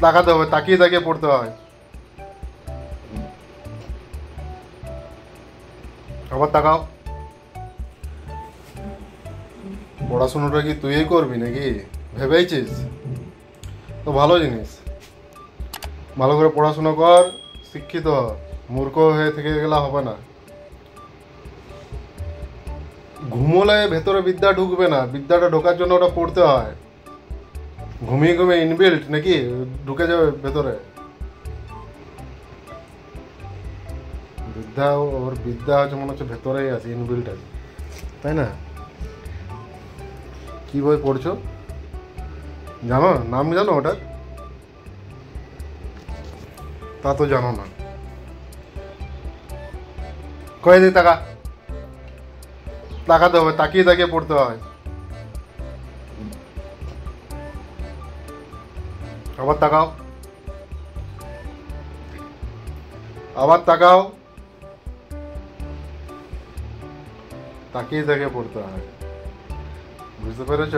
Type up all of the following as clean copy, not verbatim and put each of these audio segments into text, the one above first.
তাকাতে হবে, তাকিয়ে তাকিয়ে পড়তে হয়। আবার তাকাও। পড়াশোনাটা কি তুই করবি নাকি ভেবেছিস? তো ভালো জিনিস, ভালো করে পড়াশোনা কর, শিক্ষিত হ। মূর্খ হয়ে থেকে গেলে হবে না। ঘুমোলে ভেতরে বিদ্যা ঢুকবে না, বিদ্যাটা ঢোকার জন্য ওটা পড়তে হয়। ঘুমিয়ে ঘুমিয়ে ইনবিল্ট নাকি ঢুকে যাবে ভেতরে বিদ্যা। ওর বিদ্যা হচ্ছে মনে হচ্ছে ভেতরেই আছে, ইনবিল্ট আছে, তাই না? কি বই পড়ছো জানো? নাম জানো ওটার? তা তো জানো না। কয়েকদিন তাকাতে হবে, তাকিয়ে তাকিয়ে পড়তে হয়। আবার তাকাও। আবার তাকাও। তাকিয়ে তাকিয়ে পড়তে হয়। বুঝতে পেরেছ?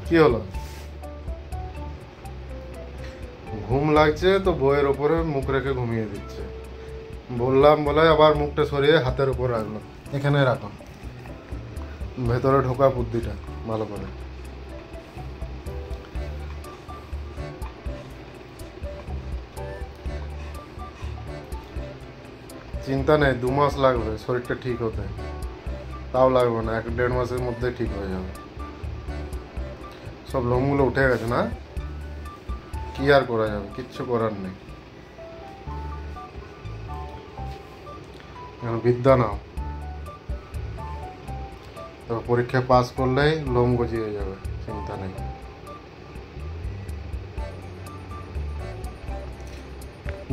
কি হলো? ঘুম লাগছে তো বইয়ের ওপরে মুখ রেখে ঘুমিয়ে দিচ্ছে। বললাম বলে আবার মুখটা সরিয়ে হাতের উপর রাখলো। এখানে রাখো, ভেতরে ঢোকা বুদ্ধিটা ভালো করে। চিন্তা নেই, 2 মাস লাগবে শরীরটা ঠিক হতে। তাও লাগবে না, 1-1.5 মাসের মধ্যে ঠিক হয়ে যাবে। সব লোমগুলো উঠে গেছে না, কি আর করা যাবে, কিচ্ছু করার নেই। এখন বিদ্যা নাও, তবে পরীক্ষায় পাস করলেই লোম গজিয়ে যাবে, চিন্তা নেই।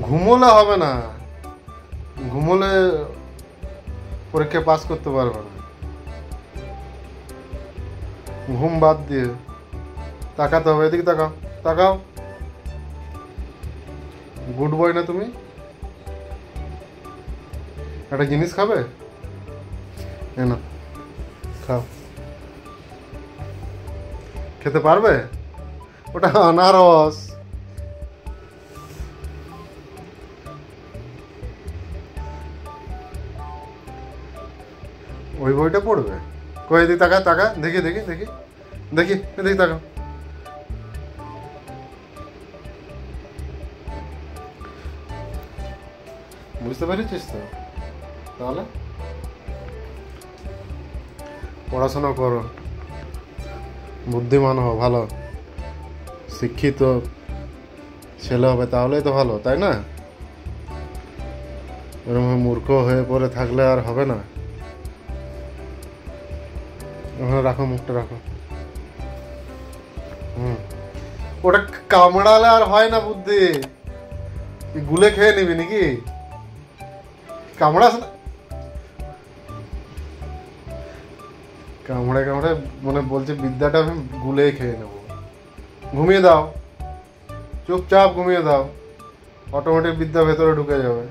ঘুমোলে হবে না, ঘুমোলে পরীক্ষায় পাস করতে পারবে না। ঘুম বাদ দিয়ে তাকাতে হবে। এদিকে তাকাও, তাকাও। গুড বয় না তুমি? একটা জিনিস খাবে? না, খাও। খেতে পারবে? ওটা আনারস। ওই বইটা পড়বে? কই দিকে তাকা, তাকা, দেখি দেখি দেখি দেখি, এদিকে তাকাও। বুঝতে পেরেছিস তো? তাহলে পড়াশোনা করো, বুদ্ধিমান হও, ভালো শিক্ষিত ছেলে হবে, তাহলেই তো ভালো, তাই না? এরকম মূর্খ হয়ে পড়ে থাকলে আর হবে না। ওখানে রাখো, মুখটা রাখো। ওটা কামড়ালে আর হয় না বুদ্ধি, গুলে খেয়ে নিবি নাকি? কামড়াস না, কামড়ে কামড়ে মানে বলছে বিদ্যাটা আমি গুলে খেয়ে নেবো। ঘুমিয়ে দাও, চুপচাপ ঘুমিয়ে দাও, অটোমেটিক বিদ্যা ভেতরে ঢুকে যাবে।